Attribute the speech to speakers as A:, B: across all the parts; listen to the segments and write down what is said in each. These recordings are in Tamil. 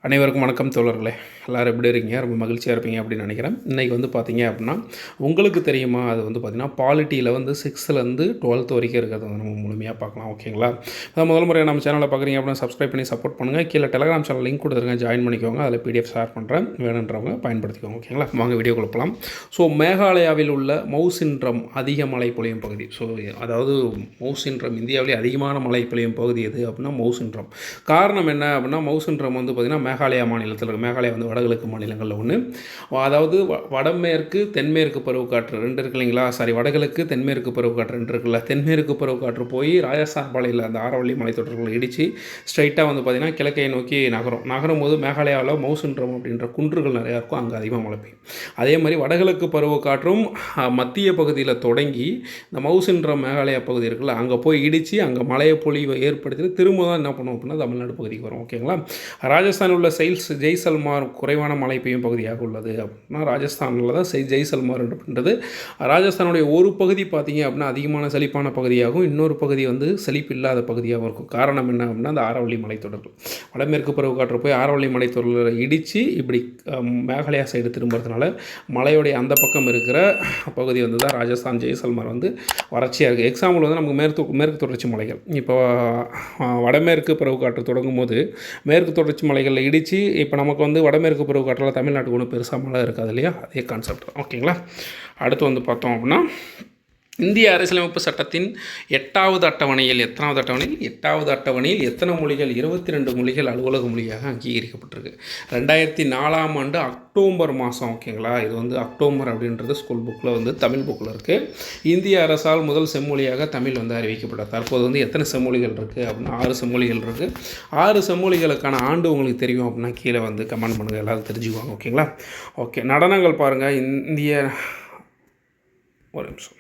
A: அனைவருக்கும் வணக்கம் தோழர்களே. எல்லோரும் எப்படி இருக்கீங்க? ரொம்ப மகிழ்ச்சியாக இருப்பீங்க அப்படின்னு நினைக்கிறேன். இன்றைக்கி பார்த்தீங்க அப்படின்னா, உங்களுக்கு தெரியுமா அது பார்த்தீங்கன்னா பாலிட்டியில் 6லேருந்து 12th வரைக்கும் இருக்கிறது நம்ம முழுமையாக பார்க்கலாம். ஓகேங்களா? முதல் முறையாக நம்ம சேனலை பார்க்குறீங்க அப்படின்னா சப்ஸ்கிரைப் பண்ணி சப்போர்ட் பண்ணுங்கள். கீழே டெலிகிராம் சேனல் லிங்க் கொடுத்துருங்க, ஜாயின் பண்ணிக்கோங்க. அதில் PDF ஷேர் பண்ணுறேன், வேணுன்றவங்க பயன்படுத்திக்கோங்க. ஓகேங்களா? வாங்க வீடியோ கொடுக்கலாம். மேகாலயாவில் உள்ள மவுசின்ட்ரம் அதிக மழை பொழியும் பகுதி. அதாவது மவுசின்ட்ரம் இந்தியாவிலே அதிகமான மழை பொழியும் பகுதி எது அப்படின்னா மவுசின்ட்ரம். காரணம் என்ன அப்படின்னா, மவுசின்ட்ரம் பார்த்திங்கன்னா மேகாலயா மாநிலத்தில் இருக்குது. மேகாலயா வடகிழக்கு மாநிலங்களில் ஒன்று. அதாவது வடமேற்கு தென்மேற்கு பருவக்காற்று 2 இருக்கு இல்லைங்களா? வடகிழக்கு தென்மேற்கு பருவக்காற்று 2 இருக்குல்ல. தென்மேற்கு பருவக்காற்று போய் ராஜஸ்தான் பாலையில் அந்த ஆரவள்ளி மலைத்தொடர்களை இடித்து ஸ்ட்ரைட்டாக பார்த்திங்கன்னா கிழக்கை நோக்கி நகரும் போது மேகாலயாவில் மவுசின்ட்ரம் அப்படின்ற குன்றுகள் நிறையா இருக்கும், அங்கே அதிகமாக மழை பெய்யும். அதே மாதிரி வடகிழக்கு பருவக்காற்றும் மத்திய பகுதியில் தொடங்கி இந்த மவுசின்ட்ரம் மேகாலயா பகுதி இருக்குல்ல, அங்கே போய் இடித்து அங்கே மழையை பொழிவை ஏற்படுத்தி திரும்ப தான் என்ன பண்ணுவோம் அப்படின்னா தமிழ்நாடு பகுதிக்கு வரும். ஓகேங்களா? ராஜஸ்தான் உள்ள ஜெய்சல்மார் குறைவான மழை பெய்யும் பகுதியாக உள்ளது அப்படின்னா ராஜஸ்தானில் தான் ஜெய்சல்மார் அப்படின்றது. ராஜஸ்தானுடைய ஒரு பகுதி பார்த்திங்க அப்படின்னா அதிகமான செழிப்பான பகுதியாகவும், இன்னொரு பகுதி செழிப்பு இல்லாத பகுதியாகவும் இருக்கும். காரணம் என்ன அப்படின்னா அந்த ஆரவள்ளி மலைத்தொடர்கள் வடமேற்கு பருவக்காற்று போய் ஆரவள்ளி மலைத்தொடர்களை இடித்து இப்படி மேகாலயா சைடு திரும்புறதுனால மலையுடைய அந்த பக்கம் இருக்கிற பகுதி தான் ராஜஸ்தான் ஜெய்சல்மார் வறட்சியாக இருக்குது. எக்ஸாம்பிள் நமக்கு மேற்கு தொடர்ச்சி மலைகள். இப்போ வடமேற்கு பருவக்காற்று தொடங்கும் போது மேற்கு தொடர்ச்சி மலைகளில் இடித்து இப்போ நமக்கு வடமேற்கு பருவக்காற்றில் தமிழ்நாட்டுக்கு ஒன்றும் பெருசாக மழை இருக்காது இல்லையா? அதே கான்செப்ட். ஓகேங்களா? அடுத்து பார்த்தோம் அப்படின்னா, இந்திய அரசியலமைப்பு சட்டத்தின் 8வது அட்டவணையில் எத்தனை மொழிகள்? 22 மொழிகள் அலுவலக மொழியாக அங்கீகரிக்கப்பட்டிருக்கு. 2004ஆம் ஆண்டு அக்டோபர் மாதம். ஓகேங்களா? இது அக்டோபர் அப்படின்றது ஸ்கூல் புக்கில் தமிழ் புக்கில் இருக்குது. இந்திய அரசால் முதல் செம்மொழியாக தமிழ் அறிவிக்கப்பட்டது. தற்போது எத்தனை செம்மொழிகள் இருக்குது அப்படின்னா 6 செம்மொழிகள் இருக்குது. 6 செம்மொழிகளுக்கான ஆண்டு உங்களுக்கு தெரியும் அப்படின்னா கீழே கமெண்ட் பண்ணுங்கள், எல்லோரும் தெரிஞ்சுக்குவாங்க. ஓகேங்களா? ஓகே, நடனங்கள் பாருங்கள். ஒரு நிமிஷம்.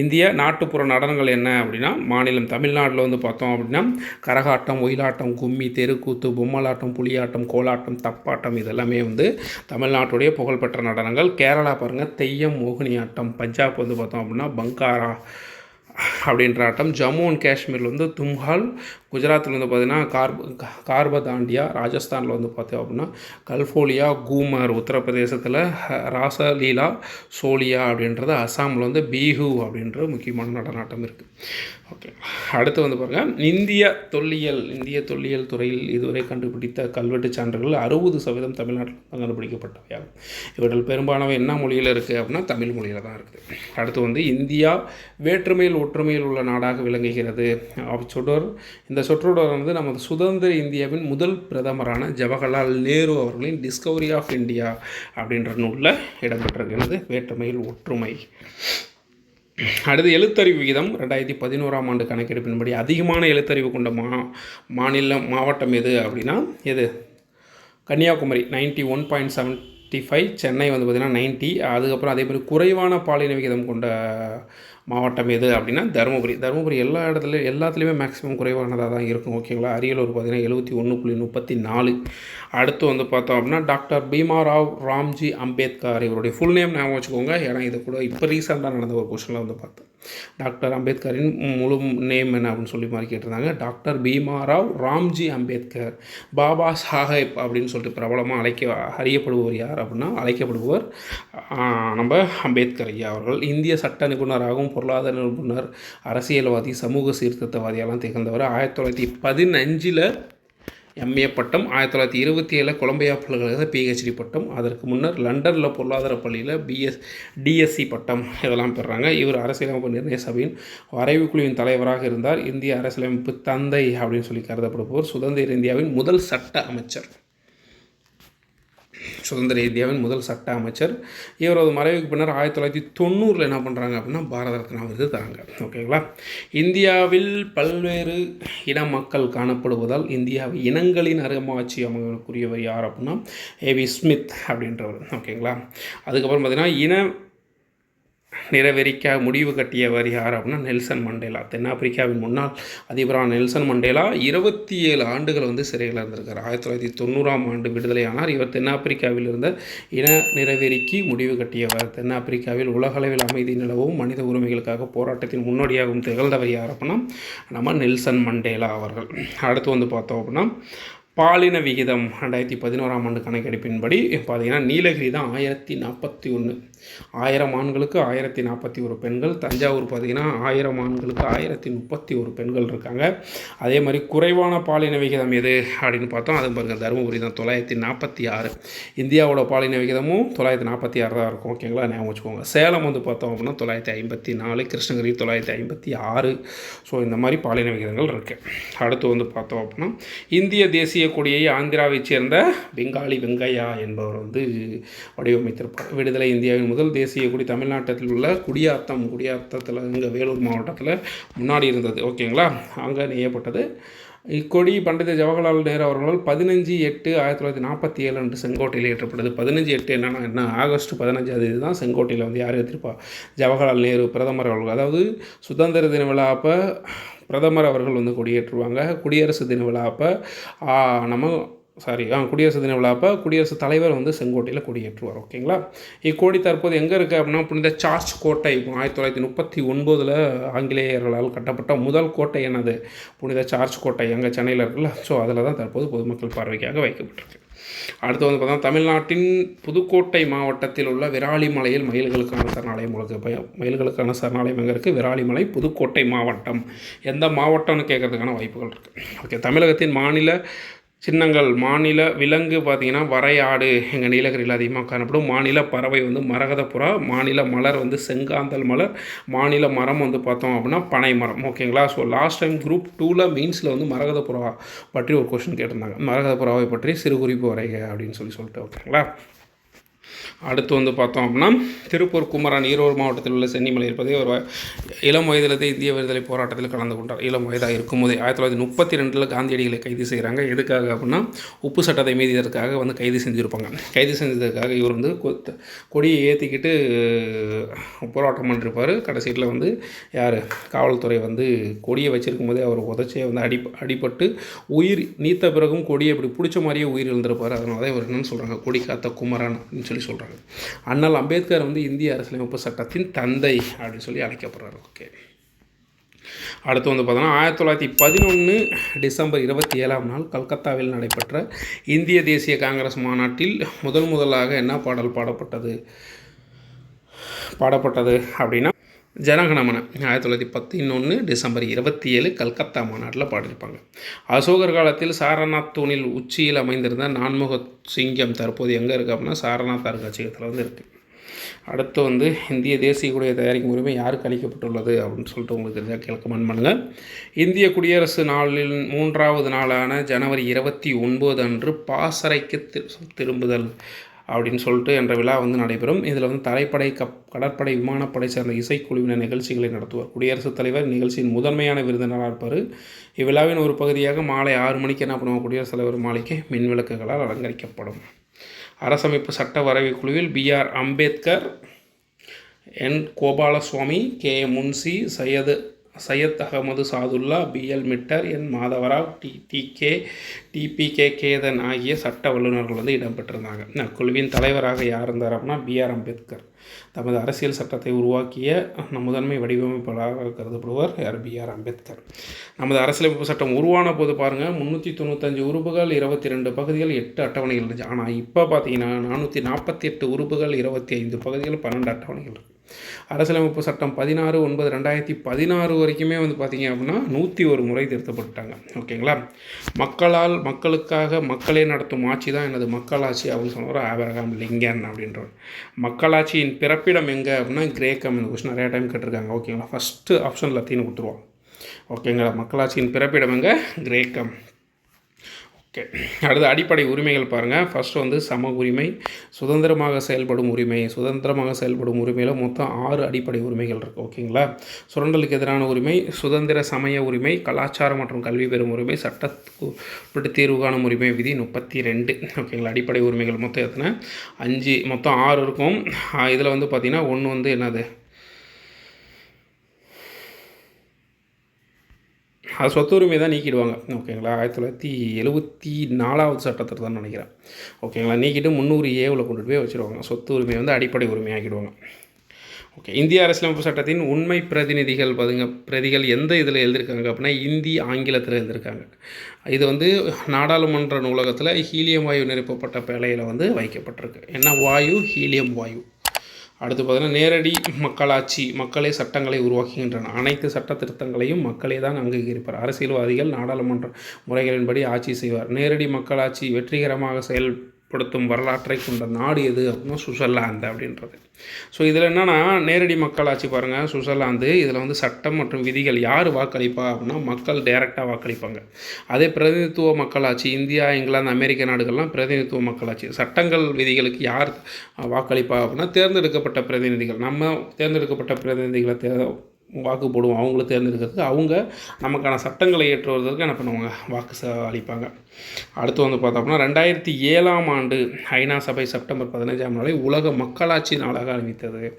A: இந்திய நாட்டுப்புற நடனங்கள் என்ன அப்படின்னா, மாநிலம் தமிழ்நாட்டில் பார்த்தோம் அப்படின்னா கரகாட்டம், ஒயிலாட்டம், கும்மி, தெருக்கூத்து, பொம்மலாட்டம், புலியாட்டம், கோலாட்டம், தப்பாட்டம் இதெல்லாமே தமிழ்நாட்டுடைய புகழ்பெற்ற நடனங்கள். கேரளா பாருங்கள் தெய்யம், மோகினியாட்டம். பஞ்சாப் பார்த்தோம் அப்படின்னா பங்காரா அப்படின்ற ஆட்டம். ஜம்மு அண்ட் காஷ்மீரில் தும்ஹால். குஜராத்தில் பார்த்திங்கன்னா கார்பதாண்டியா. ராஜஸ்தானில் பார்த்தோம் அப்படின்னா கல்ஃபோலியா, கூமர். உத்தரப்பிரதேசத்தில் ராசலீலா, சோலியா அப்படின்றது. அசாமில் பீஹு அப்படின்ற முக்கியமான நடனாட்டம் இருக்குது. ஓகே, அடுத்து பாருங்கள், இந்திய தொல்லியல் துறையில் இதுவரை கண்டுபிடித்த கல்வெட்டு சான்றுகள் 60% தமிழ்நாட்டில் தான் கண்டுபிடிக்கப்பட்டவையாகும். இவர்கள் பெரும்பாலானவை என்ன மொழியில் இருக்குது அப்படின்னா தமிழ் மொழியில் தான் இருக்குது. அடுத்து இந்தியா வேற்றுமையில் ஒற்றுமையில் உள்ள நாடாக விளங்குகிறது. இந்த சொற்றொடர் நமது சுதந்திர இந்தியாவின் முதல் பிரதமரான ஜவஹர்லால் நேரு அவர்களின் டிஸ்கவரி ஆஃப் இந்தியா அப்படின்ற நூலில் இடம்பெற்றிருக்கிறது. வேற்றுமையில் ஒற்றுமை. அடுத்து எழுத்தறிவு விகிதம். 2011ஆம் ஆண்டு கணக்கெடுப்பின்படி அதிகமான எழுத்தறிவு கொண்ட மாவட்டம் எது அப்படின்னா கன்னியாகுமரி 91.75. சென்னை பார்த்திங்கன்னா 90. அதுக்கப்புறம் அதே மாதிரி குறைவான பாலின விகிதம் கொண்ட மாவட்டம் எது அப்படின்னா தருமபுரி எல்லாத்துலேயுமே மேக்ஸிமம் குறைவானதாக தான் இருக்கும். ஓகேங்களா? அரியலூர் பார்த்திங்கன்னா 71.34. அடுத்து பார்த்தோம் அப்படின்னா டாக்டர் பீமாராவ் ராம்ஜி அம்பேத்கர். இவருடைய ஃபுல் நேம் ஞாபகம் வச்சுக்கோங்க, ஏன்னா இது கூட இப்போ ரீசெண்டாக நடந்த ஒரு கொஸ்டினில் பார்த்தேன். டாக்டர் அம்பேத்கரின் முழு நேம் என்ன அப்படின்னு சொல்லி மாதிரி கேட்டிருந்தாங்க. டாக்டர் பீமாராவ் ராம்ஜி அம்பேத்கர். பாபா சாஹேப் அப்படின்னு சொல்லிட்டு பிரபலமாக அறியப்படுபவர் யார் அப்படின்னா நம்ம அம்பேத்கர் ஐயா அவர்கள். இந்திய சட்ட நிபுணராகவும் பொருளாதார நிபுணர், அரசியல்வாதி, சமூக சீர்திருத்தவாதியெல்லாம் திகழ்ந்தவர். 1915 MA பட்டம், 1927 கொலம்பியா பல்கலைக்கழக PhD பட்டம், அதற்கு முன்னர் லண்டனில் பொருளாதார பள்ளியில் DSc பட்டம் இதெல்லாம் பெறுறாங்க. இவர் அரசியலமைப்பு நிர்ணய சபையின் வரைவுக்குழுவின் தலைவராக இருந்தார். இந்திய அரசியலமைப்பு தந்தை அப்படின்னு சொல்லி கருதப்படுபவர். சுதந்திர இந்தியாவின் முதல் சட்ட அமைச்சர். இவரது மறைவுக்கு பின்னர் 1990 என்ன பண்ணுறாங்க அப்படின்னா பாரத ரத்னா விருது தராங்க. ஓகேங்களா? இந்தியாவில் பல்வேறு இன மக்கள் காணப்படுவதால் இந்தியாவை இனங்களின் அருங்காட்சி அமைப்புக்குரியவர் யார் அப்படின்னா A.V. ஸ்மித் அப்படின்றவர். ஓகேங்களா? அதுக்கப்புறம் பார்த்திங்கன்னா நிறவெறிக்காக முடிவு கட்டியவர் யார் அப்படின்னா நெல்சன் மண்டேலா. தென்னாப்பிரிக்காவின் முன்னாள் அதிபரான நெல்சன் மண்டேலா 27 ஆண்டுகள் சிறையில் இருந்திருக்கார். 1990ஆம் ஆண்டு விடுதலையானார். இவர் தென்னாப்பிரிக்காவில் இருந்த இன நிறவெறிக்கு முடிவு கட்டியவர். தென்னாப்பிரிக்காவில் உலகளவில் அமைதி நிலவும் மனித உரிமைகளுக்காக போராட்டத்தின் முன்னோடியாகவும் திகழ்ந்தவர் யார் அப்படின்னா நம்ம நெல்சன் மண்டேலா அவர்கள். அடுத்து பார்த்தோம் அப்படின்னா பாலின விகிதம் 2011ஆம் ஆண்டு கணக்கெடுப்பின்படி பார்த்தீங்கன்னா நீலகிரி தான் 1041, 1000 ஆண்களுக்கு 1041 பெண்கள். தஞ்சாவூர் பார்த்திங்கன்னா 1000 ஆண்களுக்கு 1031 பெண்கள் இருக்காங்க. அதே மாதிரி குறைவான பாலின விகிதம் எது அப்படின்னு பார்த்தோம், அது பாருங்கள் தருமபுரி தான் 946. இந்தியாவோட பாலின விகிதமும் 946 தான் இருக்கும். ஓகேங்களா, ஞாபகம் வச்சுக்கோங்க. சேலம் வந்து பார்த்தோம் அப்படின்னா 954, கிருஷ்ணகிரி 956. ஸோ இந்த மாதிரி பாலின விகிதங்கள் இருக்குது. அடுத்து வந்து பார்த்தோம் அப்படின்னா இந்திய தேசிய கொடியை ஆந்திராவைச் சேர்ந்த பெங்காலி வெங்கையா என்பவர் வந்து வடிவமைத்திருப்பார். விடுதலை இந்தியாவின் முதல் தேசிய கொடி தமிழ்நாட்டில் உள்ள குடியாத்தத்தில் இங்கே வேலூர் மாவட்டத்தில் முன்னாடி இருந்தது. ஓகேங்களா, அங்கே நெய்யப்பட்டது. இக்கொடி பண்டித ஜவஹர்லால் நேரு அவர்களால் 15/8/1947 அன்று செங்கோட்டையில் ஏற்றப்பட்டது. 15/8 என்ன ஆகஸ்ட் 15 தான் செங்கோட்டையில் வந்து யார் ஏற்றிருப்பா? ஜவஹர்லால் நேரு பிரதமர் அவர்கள். அதாவது சுதந்திர தின விழா அப்போ பிரதமர் அவர்கள் வந்து கொடியேற்றுவாங்க. குடியரசு தின விழா அப்போ குடியரசு தின விழா அப்போ குடியரசுத் தலைவர் வந்து செங்கோட்டையில் கொடியேற்றுவார். ஓகேங்களா, இக்கோடி தற்போது எங்கே இருக்குது அப்படின்னா புனித சார்ஜ் கோட்டை. 1939 ஆங்கிலேயர்களால் கட்டப்பட்ட முதல் கோட்டை என்னது? புனித சார்ஜ் கோட்டை அங்கே சென்னையில் இருக்குல்ல. ஸோ அதில் தான் தற்போது பொதுமக்கள் பார்வைக்காக வைக்கப்பட்டிருக்கு. அடுத்து வந்து பார்த்தா தமிழ்நாட்டின் புதுக்கோட்டை மாவட்டத்தில் உள்ள விராலிமலையில் மயில்களுக்கான சரணாலயம் உள்ளது. மயில்களுக்கான சரணாலயம் எங்கே இருக்குது? விராலிமலை, புதுக்கோட்டை மாவட்டம். எந்த மாவட்டம்னு கேட்கறதுக்கான வாய்ப்புகள் இருக்குது. ஓகே, தமிழகத்தின் மாநில சின்னங்கள். மாநில விலங்கு பார்த்திங்கன்னா வரையாடு எங்கள் நீலகிரியில் அதிகமாக காணப்படும். மாநில பறவை வந்து மரகதப்புறா. மாநில மலர் வந்து செங்காந்தல் மலர். மாநில மரம் வந்து பார்த்தோம் அப்படின்னா பனை மரம். ஓகேங்களா, ஸோ லாஸ்ட் டைம் குரூப் 2 மெயின்ஸில் வந்து மரகதப்புறா பற்றி ஒரு கொஸ்டின் கேட்டிருந்தாங்க. மரகதப்புறாவை பற்றி சிறு குறிப்பு வரைக அப்படின்னு சொல்லிட்டு. ஓகேங்களா, அடுத்து வந்து பார்த்தோம் அப்படின்னா திருப்பூர் குமரன் ஈரோடு மாவட்டத்தில் உள்ள சென்னிமலை இருப்பதே ஒரு இளம் வயதிலிருந்து இந்திய விடுதலை போராட்டத்தில் கலந்து கொண்டார். இளம் வயதாக இருக்கும்போதே 1932 காந்தியடிகளை கைது செய்கிறாங்க. எதுக்காக அப்படின்னா உப்பு சட்டத்தை மீறியதற்காக வந்து கைது செஞ்சுருப்பாங்க. கைது செஞ்சதுக்காக இவர் வந்து கொடியை ஏற்றிக்கிட்டு போராட்டம் பண்ணிருப்பார். கடைசியில் வந்து யார் காவல்துறை வந்து கொடியை வச்சிருக்கும் போதே அவர் உதச்சியை வந்து அடிபட்டு உயிர் நீத்த பிறகும் கொடியை இப்படி பிடிச்ச மாதிரியே உயிர் எழுந்திருப்பார். அதனால தான் இவர் என்னன்னு சொல்கிறாங்க, கொடி காத்த குமரன் அப்படின்னு சொல்லி சொல்கிறாங்க. அண்ணல் அம்பேத்கர் வந்து இந்திய அரசியலமைப்பு சட்டத்தின் தந்தை அப்படின்னு சொல்லி அழைக்கப்படுறாரு. ஓகே, அடுத்து வந்து பார்த்தோன்னா 1911 டிசம்பர் 27ஆம் நாள் கல்கத்தாவில் நடைபெற்ற இந்திய தேசிய காங்கிரஸ் மாநாட்டில் முதலாக என்ன பாடல் பாடப்பட்டது அப்படின்னா ஜனகணமன. 1911 டிசம்பர் 27 கல்கத்தா மாநாட்டில் பாடியிருப்பாங்க. அசோகர் காலத்தில் சாரநாத் தூணில் உச்சியில் அமைந்திருந்த நான்முக சிங்கம் தற்போது எங்கே இருக்குது அப்படின்னா சாரநாத் அருங்காட்சியகத்தில் வந்து இருக்குது. அடுத்து வந்து இந்திய தேசிய கொடியை தயாரிக்கும் உரிமை யாருக்கு அளிக்கப்பட்டுள்ளது அப்படின்னு சொல்லிட்டு உங்களுக்கு தெரிஞ்சால் கமெண்ட் பண்ணுங்கள். இந்திய குடியரசு நாளில் 3வது நாளான ஜனவரி 29 அன்று பாசறைக்கு திரும்புதல் அப்படின்னு சொல்லிட்டு என்ற விழா வந்து நடைபெறும். இதில் வந்து தரைப்படை, கடற்படை, விமானப்படை சேர்ந்த இசைக்குழுவினர் நிகழ்ச்சிகளை நடத்துவார். குடியரசுத் தலைவர் நிகழ்ச்சியின் முதன்மையான விருந்தினராக இருப்பார். இவ்விழாவின் ஒரு பகுதியாக மாலை 6 மணிக்கு என்ன பண்ணுவோம், குடியரசுத் தலைவர் மாளிகை மின் விளக்குகளால் அலங்கரிக்கப்படும். அரசமைப்பு சட்ட வரைவு குழுவில் B.R. Ambedkar, N. Gopalaswamy, K. Munshi, Syed Ahmed Sadullah, B.L. மிட்டர், N. Madhavrao, T.P.K. Ketan ஆகிய சட்ட வல்லுநர்கள் வந்து இடம்பெற்றிருந்தாங்க. அக்குழுவின் தலைவராக யார் இருந்தார் அப்படின்னா B.R. அம்பேத்கர். தமது அரசியல் சட்டத்தை உருவாக்கிய முதன்மை வடிவமைப்பாளராக கருதப்படுவார் யார்? B.R. அம்பேத்கர். நமது அரசியலமைப்பு சட்டம் உருவான போது பாருங்கள் 395 உறுப்புகள், 22 பகுதிகள், 8 அட்டவணைகள் இருந்துச்சு. ஆனால் இப்போ பார்த்தீங்கன்னா 448 உறுப்புகள், 25 பகுதிகள், 12 அட்டவணைகள் இருக்குது. அரசியலமைப்பு சட்டம் 16/9/2016 வரைக்குமே வந்து பார்த்திங்க அப்படின்னா 101 முறை திருத்தப்பட்டாங்க. ஓகேங்களா, மக்களுக்காக மக்களே நடத்தும் ஆட்சி தான் எனது மக்களாட்சி அப்படின்னு சொன்னவர் ஆபிரகாம் லிங்கன் அப்படின்றவர். மக்களாட்சியின் பிறப்பிடம் எங்கே அப்படின்னா கிரேக்கம். இந்த கொஸ்டின் நிறையா டைம் கேட்டிருக்காங்க. ஓகேங்களா, ஃபஸ்ட்டு ஆப்ஷன் லத்தீன் கொடுத்துருவோம். ஓகேங்களா, மக்களாட்சியின் பிறப்பிடம் எங்கே? கிரேக்கம். ஓகே, அடுத்து அடிப்படை உரிமைகள் பாருங்கள். ஃபஸ்ட்டு வந்து சம உரிமை, சுதந்திரமாக செயல்படும் உரிமையில் மொத்தம் 6 அடிப்படை உரிமைகள் இருக்குது. ஓகேங்களா, சுரண்டலுக்கு எதிரான உரிமை, சுதந்திர சமய உரிமை, கலாச்சாரம் மற்றும் கல்வி பெறும் உரிமை, சட்டத்துக்கு தீர்வு காணும் உரிமை, விதி 32. ஓகேங்களா, அடிப்படை உரிமைகள் மொத்தம் எத்தனை? 5, மொத்தம் 6 இருக்கும். இதில் வந்து பார்த்திங்கன்னா ஒன்று வந்து என்னது, அது சொத்து உரிமை தான் நீக்கிடுவாங்க. ஓகேங்களா, 1974 சட்டத்தில் தான் நினைக்கிறேன். ஓகேங்களா, நீக்கிட்டு 300A கொண்டுட்டு போய் வச்சுருவாங்க. சொத்து உரிமை வந்து அடிப்படை உரிமை ஆக்கிடுவாங்க. ஓகே, இந்திய அரசியலமைப்பு சட்டத்தின் உண்மை பிரதிகள் எந்த இதில் எழுதியிருக்காங்க அப்படின்னா இந்தி ஆங்கிலத்தில் எழுதியிருக்காங்க. இது வந்து நாடாளுமன்ற நூலகத்தில் ஹீலியம் வாயு நிரப்பப்பட்ட பேழையில் வந்து வைக்கப்பட்டிருக்கு. என்ன வாயு? ஹீலியம் வாயு. அடுத்து பார்த்தீங்கன்னா நேரடி மக்களாட்சி. மக்களே சட்டங்களை உருவாக்குகின்றன. அனைத்து சட்ட திருத்தங்களையும் மக்களே தான் அங்கீகரிப்பார். அரசியல்வாதிகள் நாடாளுமன்ற முறைகளின்படி ஆட்சி செய்வார். நேரடி மக்களாட்சி வெற்றிகரமாக செயல்படுத்தும் வரலாற்றை கொண்ட நாடு எது அப்படின்னா சுவிட்சர்லாந்து அப்படின்றது. ஸோ இதில் என்னென்னா நேரடி மக்களாட்சி பாருங்கள், சுவிட்சர்லாந்து. இதில் வந்து சட்டம் மற்றும் விதிகள் யார் வாக்களிப்பா அப்படின்னா மக்கள் டைரெக்டாக வாக்களிப்பாங்க. அதே பிரதிநிதித்துவ மக்களாட்சி இந்தியா, இங்கிலாந்து, அமெரிக்க நாடுகள்லாம் பிரதிநிதித்துவ மக்களாட்சி. சட்டங்கள் விதிகளுக்கு யார் வாக்களிப்பா அப்படின்னா தேர்ந்தெடுக்கப்பட்ட பிரதிநிதிகள். நம்ம தேர்ந்தெடுக்கப்பட்ட பிரதிநிதிகளை வாக்கு போடுவோம். அவங்கள தேர்ந்தெடுக்கிறதுக்கு அவங்க நமக்கான சட்டங்களை ஏற்றுவதற்கு என்ன பண்ணுவாங்க? வாக்கு அளிப்பாங்க. அடுத்து வந்து பார்த்தோம்னா 2007 ஐநா சபை செப்டம்பர் 15 உலக மக்களாட்சி நாளாக அறிவித்தது.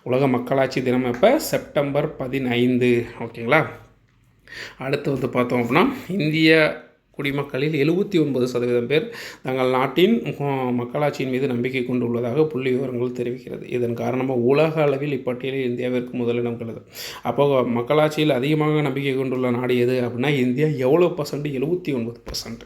A: உலக மக்களாட்சி தினம் எப்போ? செப்டம்பர் 15. ஓகேங்களா. அடுத்து வந்து பார்த்தோம் அப்படின்னா இந்திய குடிமக்களில் 79% பேர் தங்கள் நாட்டின் மக்களாட்சியின் மீது நம்பிக்கை கொண்டுள்ளதாக புள்ளி விவரங்கள் தெரிவிக்கிறது. இதன் காரணமாக உலக அளவில் இப்பட்டியலில் இந்தியாவிற்கு முதலிடம் உள்ளது. அப்போ மக்களாட்சியில் அதிகமாக நம்பிக்கை கொண்டுள்ள நாடு எது அப்படின்னா இந்தியா. எவ்வளோ பர்சன்ட்? 79%.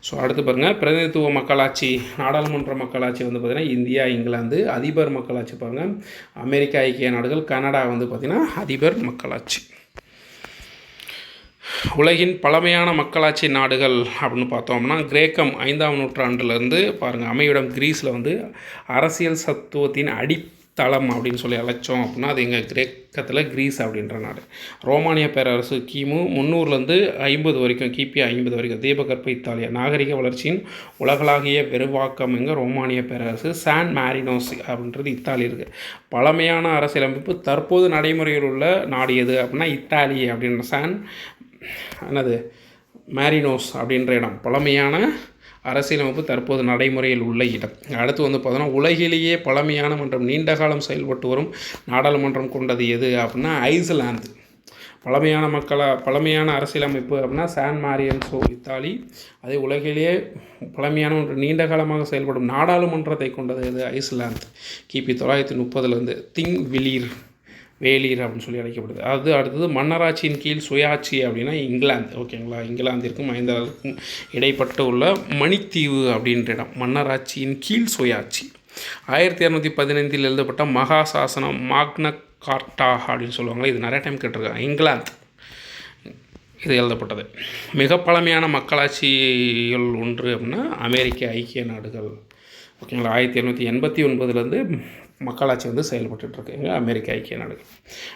A: ஸோ அடுத்து பாருங்கள் பிரதிநிதித்துவ மக்களாட்சி, நாடாளுமன்ற மக்களாட்சி வந்து பார்த்திங்கன்னா இந்தியா, இங்கிலாந்து. அதிபர் மக்களாட்சி பாருங்கள் அமெரிக்கா ஐக்கிய நாடுகள், கனடா வந்து பார்த்திங்கன்னா அதிபர் மக்களாட்சி. உலகின் பழமையான மக்களாட்சி நாடுகள் அப்படின்னு பார்த்தோம்னா கிரேக்கம் 5ஆம் நூற்றாண்டுலேருந்து பாருங்கள் அமைவிடம் கிரீஸில் வந்து அரசியல் சத்துவத்தின் அடித்தளம் அப்படின்னு சொல்லி அழைச்சோம் அப்படின்னா அது எங்கள் கிரேக்கத்தில் கிரீஸ் அப்படின்ற நாடு. ரோமானிய பேரரசு கிமு 300 வரைக்கும், கிபி 50 வரைக்கும். தீபகற்ப இத்தாலியா நாகரிக வளர்ச்சியின் உலகளாகிய விரிவாக்கம் ரோமானிய பேரரசு. சான் மாரினோஸ் அப்படின்றது இத்தாலி இருக்குது. பழமையான அரசியலமைப்பு தற்போது நடைமுறையில் உள்ள நாடு எது அப்படின்னா இத்தாலி அப்படின்ற என்னது மாரினோஸ் அப்படின்ற இடம் பழமையான அரசியலமைப்பு தற்போது நடைமுறையில் உள்ள இடம். அடுத்து வந்து பார்த்தோன்னா உலகிலேயே பழமையான மற்றும் நீண்ட காலம் செயல்பட்டு வரும் நாடாளுமன்றம் கொண்டது எது அப்படின்னா ஐஸ்லாந்து. பழமையான அரசியலமைப்பு அப்படின்னா சான் மாரினோஸ் இத்தாலி. அதே உலகிலேயே பழமையான மற்றும் நீண்ட காலமாக செயல்படும் நாடாளுமன்றத்தை கொண்டது எது? ஐஸ்லாந்து. கிபி 930 வேலீர் அப்படின்னு சொல்லி அழைக்கப்படுது. அது அடுத்தது மன்னராட்சியின் கீழ் சுயாட்சி அப்படின்னா இங்கிலாந்து. ஓகேங்களா. இங்கிலாந்திற்கும் ஐந்தாவுக்கும் இடைப்பட்டு உள்ள மணித்தீவு அப்படின்ற இடம் மன்னராட்சியின் கீழ் சுயாட்சி. 1215 எழுதப்பட்ட மகா சாசனம் மாக்னா கார்ட்டா அப்படின்னு சொல்லுவாங்க. இது நிறைய டைம் கேட்டிருக்காங்க. இங்கிலாந்து இது எழுதப்பட்டது. மிக பழமையான மக்களாட்சிகள் ஒன்று அப்படின்னா அமெரிக்க ஐக்கிய நாடுகள். ஓகேங்களா. 1789 மக்களாட்சி வந்து செயல்பட்டுருக்குங்க அமெரிக்க ஐக்கிய நாடுகள்.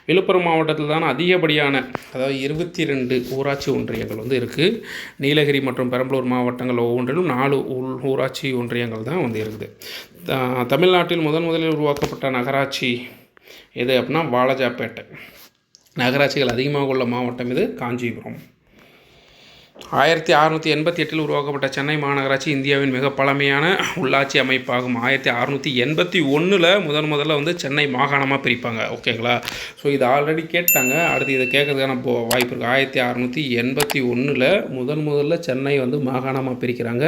A: விழுப்புரம் மாவட்டத்தில் தான் அதிகப்படியான அதாவது 22 ஊராட்சி ஒன்றியங்கள் வந்து இருக்குது. நீலகிரி மற்றும் பெரம்பலூர் மாவட்டங்கள் ஒவ்வொன்றிலும் 4 ஊராட்சி ஒன்றியங்கள் தான் வந்து இருக்குது. தமிழ்நாட்டில் முதலில் உருவாக்கப்பட்ட நகராட்சி எது அப்படின்னா வாலாஜாப்பேட்டை. நகராட்சிகள் அதிகமாக உள்ள மாவட்டம் இது காஞ்சிபுரம். 1688 உருவாக்கப்பட்ட சென்னை மாநகராட்சி இந்தியாவின் மிக பழமையான உள்ளாட்சி அமைப்பாகும். 1681 முதல்ல வந்து சென்னை மாகாணமாக பிரிப்பாங்க. ஓகேங்களா. ஸோ இது ஆல்ரெடி கேட்டாங்க. அடுத்து இதை கேட்கறதுக்கான வாய்ப்பு இருக்குது. 1681 முதல்ல சென்னை வந்து மாகாணமாக பிரிக்கிறாங்க.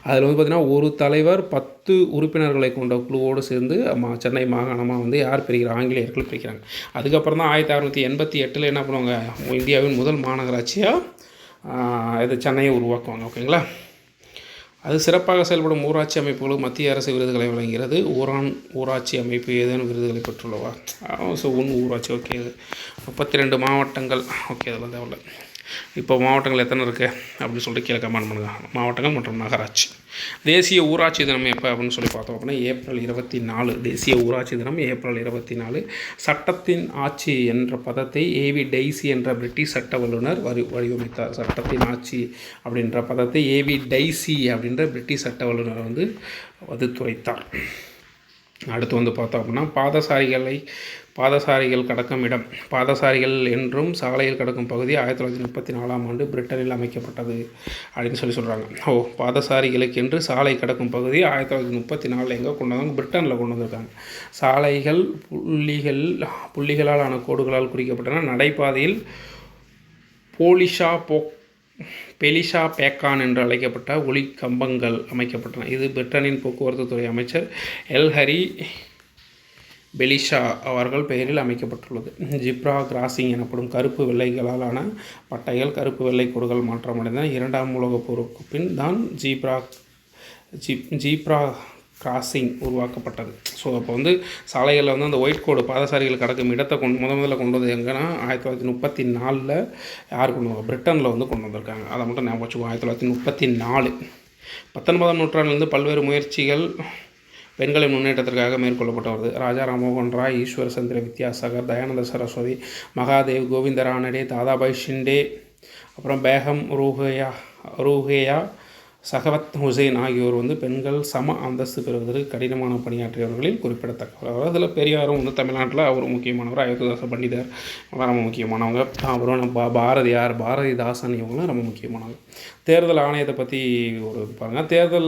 A: அதில் வந்து பார்த்திங்கன்னா ஒரு தலைவர் 10 உறுப்பினர்களை கொண்ட குழுவோடு சேர்ந்து சென்னை மாகாணமாக வந்து யார் பிரிக்கிறாங்க? ஆங்கிலேயர்கள் பிரிக்கிறாங்க. அதுக்கப்புறம் தான் 1688 என்ன பண்ணுவாங்க? இந்தியாவின் முதல் மாநகராட்சியாக இது சென்னையை உருவாக்குவாங்க. ஓகேங்களா. அது சிறப்பாக செயல்படும் ஊராட்சி அமைப்புகளும் மத்திய அரசு விருதுகளை வழங்குகிறது. ஊராட்சி அமைப்பு ஏதேனும் விருதுகளை பெற்றுள்ளவா? ஸோ ஊராட்சி. ஓகே. 32 மாவட்டங்கள். ஓகே. அதெல்லாம் தேவையில்லை. இப்போ மாவட்டங்கள் எத்தனை இருக்குது அப்படின்னு சொல்லிட்டு கீழே கமெண்ட் பண்ணுங்கள். மாவட்டங்கள் மற்றும் நகராட்சி. தேசிய ஊராட்சி தினம் எப்போ அப்படின்னு சொல்லி பார்த்தோம் அப்படின்னா ஏப்ரல் 24. தேசிய ஊராட்சி தினம் ஏப்ரல் 24. சட்டத்தின் ஆட்சி என்ற பதத்தை ஏவி டெய்சி என்ற பிரிட்டிஷ் சட்ட வல்லுநர் வடிவமைத்தார். சட்டத்தின் ஆட்சி அப்படின்ற பதத்தை ஏவி டெய்சி அப்படின்ற பிரிட்டிஷ் சட்ட வல்லுநர் வந்து வகுத்துரைத்தார். அடுத்து வந்து பார்த்தோம் அப்படின்னா பாதசாரிகள் கடக்கும் இடம். பாதசாரிகள் என்றும் சாலையில் கடக்கும் பகுதி 1934 பிரிட்டனில் அமைக்கப்பட்டது அப்படின்னு சொல்கிறாங்க. பாதசாரிகளுக்கு என்று சாலை கடக்கும் பகுதி 1934 எங்கே கொண்டு வந்தாங்க? பிரிட்டனில் கொண்டு வந்திருக்காங்க. சாலைகள் புள்ளிகளால் ஆன கோடுகளால் குறிக்கப்பட்டன. நடைபாதையில் பெலிஷா பேக்கான் என்று அழைக்கப்பட்ட ஒளி கம்பங்கள் அமைக்கப்பட்டன. இது பிரிட்டனின் போக்குவரத்து துறை அமைச்சர் எல்ஹரி பெலிஷா அவர்கள் பெயரில் அமைக்கப்பட்டுள்ளது. ஜிப்ரா கிராசிங் எனப்படும் கருப்பு வெள்ளைகளாலான பட்டைகள் கருப்பு வெள்ளை கோடுகள் மாற்றமடைந்தன. 2ஆம் உலகப் போருக்கு பின் தான் ஜீப்ரா கிராசிங் உருவாக்கப்பட்டது. ஸோ அப்போ வந்து சாலைகளில் வந்து அந்த ஒயிட் கோடு பாதசாரிகள் கடக்கும் இடத்தை முதல்ல கொண்டு வந்தது எங்கன்னா 1934 யார் கொண்டு வந்தாங்க? பிரிட்டனில் வந்து கொண்டு வந்திருக்காங்க. அதை மட்டும் ஞாபகம் வச்சுக்கோங்க. 1934. 19ஆம் நூற்றாண்டிலிருந்து பல்வேறு முயற்சிகள் பெண்களின் முன்னேற்றத்திற்காக மேற்கொள்ளப்பட்டு வருது. ராஜா ராம்மோகன் ராய், ஈஸ்வர் சந்திர வித்யாசாகர், தயானந்த சரஸ்வதி, மகாதேவ், கோவிந்த ரானடே, தாதாபாய் ஷிண்டே, அப்புறம் பேகம் ரூஹேயா, சகவத் ஹுசைன் ஆகியோர் வந்து பெண்கள் சம அந்தஸ்து பெறுவதற்கு கடினமான பணியாற்றியவர்களில் குறிப்பிடத்தக்கவர். அதில் பெரியாரும் வந்து தமிழ்நாட்டில் அவர் முக்கியமானவர். அயோத்திதாச பண்டிதர் ரொம்ப முக்கியமானவங்க. அப்புறம் பாரதிதாசன் இவங்களும் ரொம்ப முக்கியமானவங்க. தேர்தல் ஆணையத்தை பற்றி ஒரு பாருங்கள்.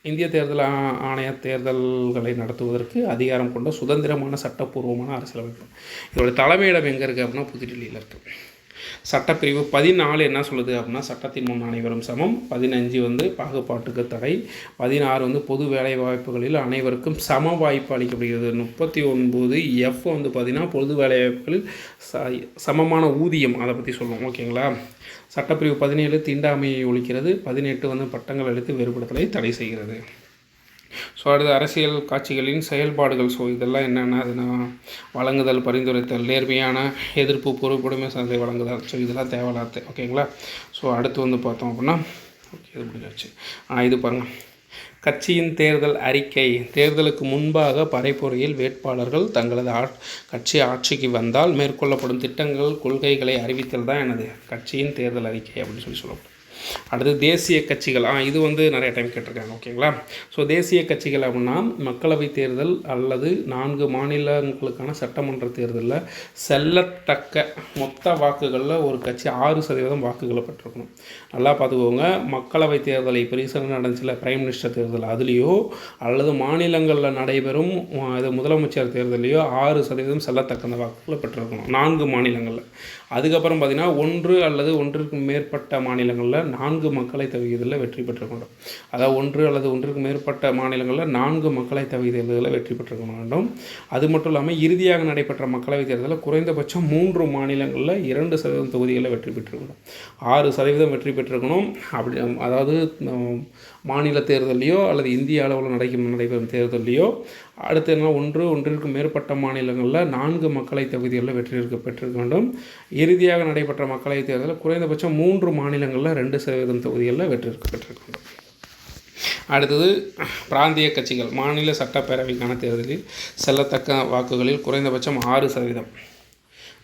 A: இந்திய தேர்தல் ஆணைய தேர்தல்களை நடத்துவதற்கு அதிகாரம் கொண்ட சுதந்திரமான சட்டப்பூர்வமான அரசியலமைப்பு. இதோட தலைமையிடம் எங்கே இருக்குது அப்படின்னா புதுடில்லியில் இருக்குது. சட்டப்பிரிவு 14 என்ன சொல்லுது அப்படின்னா சட்டத்தின் முன் அனைவரும் சமம். 15 வந்து பாகுபாட்டுக்கு தடை. 16 வந்து பொது வேலை வாய்ப்புகளில் அனைவருக்கும் சம வாய்ப்பு அளிக்கப்படுகிறது. 39 எஃப் வந்து பார்த்திங்கன்னா பொது வேலை வாய்ப்புகளில் சமமான ஊதியம், அதை பற்றி சொல்லுவோம். ஓகேங்களா. சட்டப்பிரிவு 17 தீண்டாமையை ஒழிக்கிறது. 18 வந்து பட்டங்கள் அளித்து வேறுபடுத்தலை தடை செய்கிறது. ஸோ அடுத்து அரசியல் காட்சிகளின் செயல்பாடுகள். ஸோ இதெல்லாம் என்னென்னா அதுனா வழங்குதல், பரிந்துரைத்தல், நேர்மையான எதிர்ப்பு, பொறுப்புடைமை சார்ந்தை வழங்குதல். ஸோ இதெல்லாம் தேவையில்லாத. ஓகேங்களா. ஸோ அடுத்து வந்து பார்த்தோம் அப்படின்னா ஓகே இது முடிஞ்சாச்சு. இது பாருங்கள். கட்சியின் தேர்தல் அறிக்கை. தேர்தலுக்கு முன்பாக பரப்புரையில் வேட்பாளர்கள் தங்களது கட்சி ஆட்சிக்கு வந்தால் மேற்கொள்ளப்படும் திட்டங்கள், கொள்கைகளை அறிவித்தல் தான் எனது கட்சியின் தேர்தல் அறிக்கை அப்படின்னு சொல்லப்படும். அடுத்து தேசிய கட்சிகள். இது வந்து நிறைய டைம் கேட்டிருக்காங்க. ஓகேங்களா. ஸோ தேசிய கட்சிகள் அப்படின்னா மக்களவை தேர்தல் அல்லது 4 மாநிலங்களுக்கான சட்டமன்ற தேர்தலில் செல்லத்தக்க மொத்த வாக்குகளில் ஒரு கட்சி 6% வாக்குகளை பெற்றிருக்கணும். நல்லா பார்த்துக்கோங்க. மக்களவை தேர்தலை ரீசெண்டாக நடந்துச்சுல பிரைம் மினிஸ்டர் தேர்தல், அதுலேயோ அல்லது மாநிலங்களில் நடைபெறும் இது முதலமைச்சர் தேர்தலையோ 6% செல்லத்தக்க வாக்குகளை பெற்றிருக்கணும் 4 மாநிலங்களில். அதுக்கப்புறம் பார்த்திங்கன்னா 1 அல்லது 1க்கு மேற்பட்ட மாநிலங்களில் 4 மக்களை தொகுதிகளில் வெற்றி பெற்றிருக்கணும். அதாவது 1 அல்லது 1க்கு மேற்பட்ட மாநிலங்களில் 4 மக்களை தொகுதிகளில் வெற்றி பெற்றிருக்க வேண்டும். அது மட்டும் இல்லாமல் இறுதியாக நடைபெற்ற மக்களவைத் தேர்தலில் குறைந்தபட்சம் 3 மாநிலங்களில் 2% தொகுதிகளில் வெற்றி பெற்றிருக்கணும். 6% வெற்றி பெற்றிருக்கணும். அப்படி அதாவது மாநில தேர்தலையோ அல்லது இந்திய அளவில் நடைபெறும் தேர்தலையோ அடுத்து என்ன 1க்கு மேற்பட்ட மாநிலங்களில் 4 மக்களை தொகுதிகளில் வெற்றி பெற்றிருக்க வேண்டும். இறுதியாக நடைபெற்ற மக்களவைத் தேர்தலில் குறைந்தபட்சம் 3 மாநிலங்களில் 2% தொகுதிகளில் வெற்றி பெற்றிருக்க வேண்டும். அடுத்தது பிராந்திய கட்சிகள். மாநில சட்டப்பேரவைக்கான தேர்தலில் செல்லத்தக்க வாக்குகளில் குறைந்தபட்சம் 6%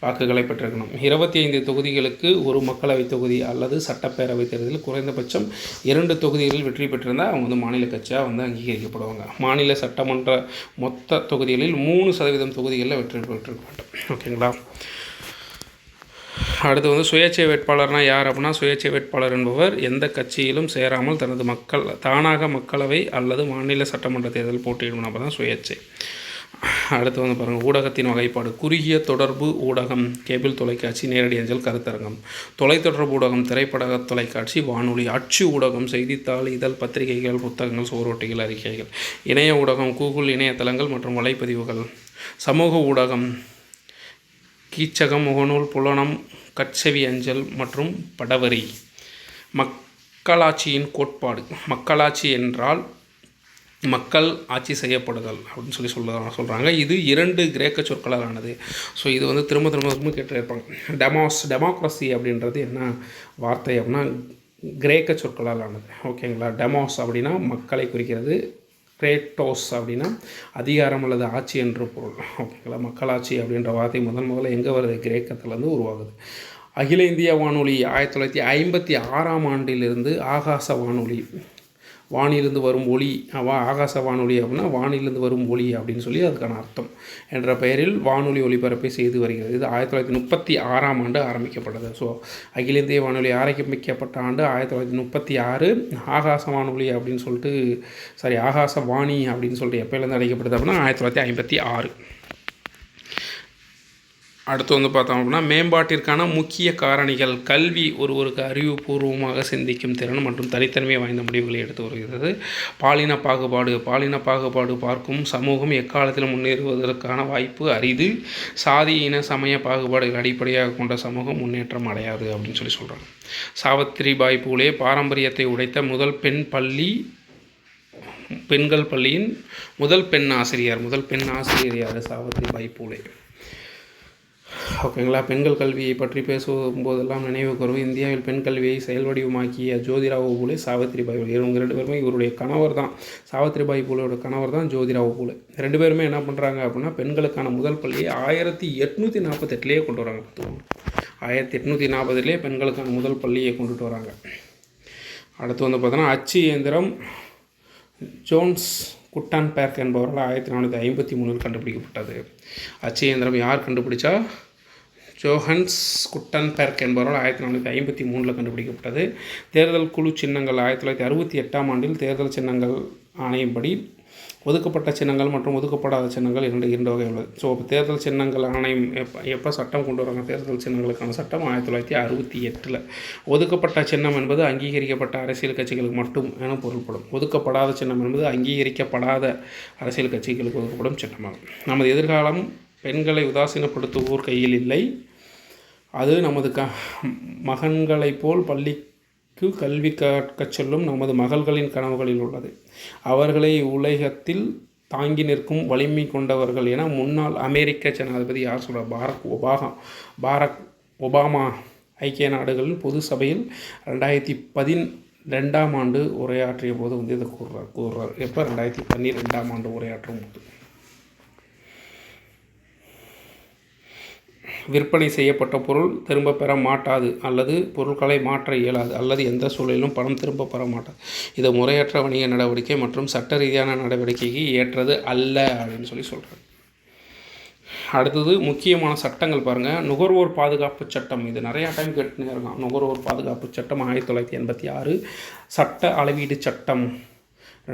A: வாக்குகளை பெற்றிருக்கணும். 25 தொகுதிகளுக்கு ஒரு மக்களவை தொகுதி அல்லது சட்டப்பேரவை தேர்தலில் குறைந்தபட்சம் 2 தொகுதிகளில் வெற்றி பெற்றிருந்தால் அவங்க வந்து மாநில கட்சியாக வந்து அங்கீகரிக்கப்படுவாங்க. மாநில சட்டமன்ற மொத்த தொகுதிகளில் 3% தொகுதிகளில் வெற்றி பெற்றிருக்க வேண்டும். ஓகேங்களா. அடுத்து வந்து சுயேட்சை வேட்பாளர்னால் யார் அப்படின்னா சுயேட்சை வேட்பாளர் என்பவர் எந்த கட்சியிலும் சேராமல் தனது தானாக மக்களவை அல்லது மாநில சட்டமன்ற தேர்தல் போட்டியிடும் அப்போ தான் சுயேட்சை. அடுத்து வந்து பாருங்கள். ஊடகத்தின் வகைப்பாடு. குறுகிய தொடர்பு ஊடகம், கேபிள் தொலைக்காட்சி, நேரடி அஞ்சல், கருத்தரங்கம். தொலைத்தொடர்பு ஊடகம், திரைப்பட தொலைக்காட்சி, வானொலி. அச்சு ஊடகம், செய்தித்தாள், இதழ், பத்திரிகைகள், புத்தகங்கள், சுவரொட்டிகள், அறிக்கைகள். இணைய ஊடகம், கூகுள் இணையதளங்கள் மற்றும் வலைப்பதிவுகள். சமூக ஊடகம், கீச்சகம், முகநூல், புலனம், கட்செவி அஞ்சல் மற்றும் படவரி. மக்களாட்சியின் கோட்பாடு. மக்களாட்சி என்றால் மக்கள் ஆட்சி செய்யப்படுதல் அப்படின்னு சொல்கிறாங்க. இது 2 கிரேக்க சொற்களால் ஆனது. ஸோ இது வந்து திரும்ப கேட்டு இருப்பாங்க. டெமோக்ரஸி அப்படின்றது என்ன வார்த்தை அப்படின்னா கிரேக்க சொற்களால் ஆனது. ஓகேங்களா. டெமோஸ் அப்படின்னா மக்களை குறிக்கிறது. கிரேட்டோஸ் அப்படின்னா அதிகாரம் அல்லது ஆட்சி என்று பொருள். ஓகேங்களா. மக்களாட்சி அப்படின்ற வார்த்தை முதல்ல எங்கே வருது? கிரேக்கத்திலேருந்து உருவாகுது. அகில இந்திய வானொலி 1956ஆம் ஆண்டிலிருந்து ஆகாச வானொலி, வானிலிருந்து வரும் ஒளி, ஆகாச வானொலி அப்படின்னா வானிலிருந்து வரும் ஒளி அப்படின்னு சொல்லி அதுக்கான அர்த்தம் என்ற பெயரில் வானொலி ஒலிபரப்பை செய்து வருகிறது. இது 1936ஆம் ஆண்டு ஆரம்பிக்கப்பட்டது. ஸோ அகில இந்திய வானொலி ஆரம்பிக்கப்பட்ட ஆண்டு 1936. ஆகாச வானொலி அப்படின்னு சொல்லிட்டு ஆகாச வாணி அப்படின்னு சொல்லிட்டு எப்போலேருந்து அழைக்கப்படுது அப்படின்னா 1956. அடுத்து வந்து பார்த்தோம் அப்படின்னா மேம்பாட்டிற்கான முக்கிய காரணிகள். கல்வி ஒருவருக்கு அறிவுபூர்வமாக சிந்திக்கும் திறன் மற்றும் தனித்தன்மை வாய்ந்த முடிவுகளை எடுத்து வருகிறது. பாலின பாகுபாடு பார்க்கும் சமூகம் எக்காலத்திலும் முன்னேறுவதற்கான வாய்ப்பு அரிது. சாதி இன சமய பாகுபாடுகள் அடிப்படையாக கொண்ட சமூகம் முன்னேற்றம் அடையாது அப்படின்னு சொல்கிறாங்க. சாவித்திரிபாய் பூலே பாரம்பரியத்தை உடைத்த முதல் பெண்கள் பள்ளியின் முதல் பெண் ஆசிரியர் யார்? சாவித்திரிபாய் பூலே. ஓகேங்களா. பெண்கள் கல்வியை பற்றி பேசும்போதெல்லாம் நினைவுக்கு வரும் இந்தியாவில் பெண் கல்வியை செயல்வடிவமாக்கிய ஜோதிராவ் பூலே, சாவித்திரிபாய் பூலே. இவங்க 2 பேருமே இவருடைய கணவர் தான். சாவித்திரிபாய் பூலேயோட கணவர் தான் ஜோதிராவ் பூலே. 2 பேருமே என்ன பண்ணுறாங்க அப்படின்னா பெண்களுக்கான முதல் பள்ளியை 1848 கொண்டு வராங்க. 1840 பெண்களுக்கான முதல் பள்ளியை கொண்டுட்டு வராங்க. அடுத்து வந்து பார்த்தோன்னா அச்சு இயந்திரம் ஜோன்ஸ் குட்டன்பெர்க் என்பவரால் 1453 கண்டுபிடிக்கப்பட்டது. அச்சு இயந்திரம் யார் கண்டுபிடிச்சா? ஜோஹன்ஸ் குட்டன்பெர்க் என்பவரால் 1453 கண்டுபிடிக்கப்பட்டது. தேர்தல் குழு சின்னங்கள் 1968 ஆண்டில் தேர்தல் சின்னங்கள் ஆணையப்படி ஒதுக்கப்பட்ட சின்னங்கள் மற்றும் ஒதுக்கப்படாத சின்னங்கள் இரண்டு வகை உள்ளது. ஸோ தேர்தல் சின்னங்கள் ஆணையம் எப்போ சட்டம் கொண்டு வராங்க? தேர்தல் சின்னங்களுக்கான சட்டம் 1968. ஒதுக்கப்பட்ட சின்னம் என்பது அங்கீகரிக்கப்பட்ட அரசியல் கட்சிகளுக்கு மட்டும் என பொருள்படும். ஒதுக்கப்படாத சின்னம் என்பது அங்கீகரிக்கப்படாத அரசியல் கட்சிகளுக்கு ஒதுக்கப்படும் சின்னமாகும். நமது எதிர்காலம் பெண்களை உதாசீனப்படுத்துவோர் கையில் இல்லை. அது நமது மகன்களைப் போல் பள்ளிக்கு கல்வி கற்கச் செல்லும் நமது மகள்களின் கனவுகளில் உள்ளது. அவர்களை உலகத்தில் தாங்கி நிற்கும் வலிமை கொண்டவர்கள் என முன்னாள் அமெரிக்க ஜனாதிபதி யார் சொல்கிறார்? பாரக் ஒபாமா ஐக்கிய நாடுகளின் பொது சபையில் 2012 உரையாற்றிய போது இதை கூறுறார். எப்போ? 2012 உரையாற்றும் போது. விற்பனை செய்யப்பட்ட பொருள் திரும்ப பெற மாட்டாது அல்லது பொருட்களை மாற்ற இயலாது அல்லது எந்த சூழலிலும் பணம் திரும்ப பெற மாட்டாது. இது முறையற்ற வணிக நடவடிக்கை மற்றும் சட்ட ரீதியான நடவடிக்கைக்கு ஏற்றது அல்ல அப்படின்னு சொல்கிறாங்க. அடுத்தது முக்கியமான சட்டங்கள் பாருங்கள். நுகர்வோர் பாதுகாப்பு சட்டம். இது நிறையா டைம் கேட்டுனே இருக்கான். நுகர்வோர் பாதுகாப்பு சட்டம் 1986. சட்ட அளவீடு சட்டம்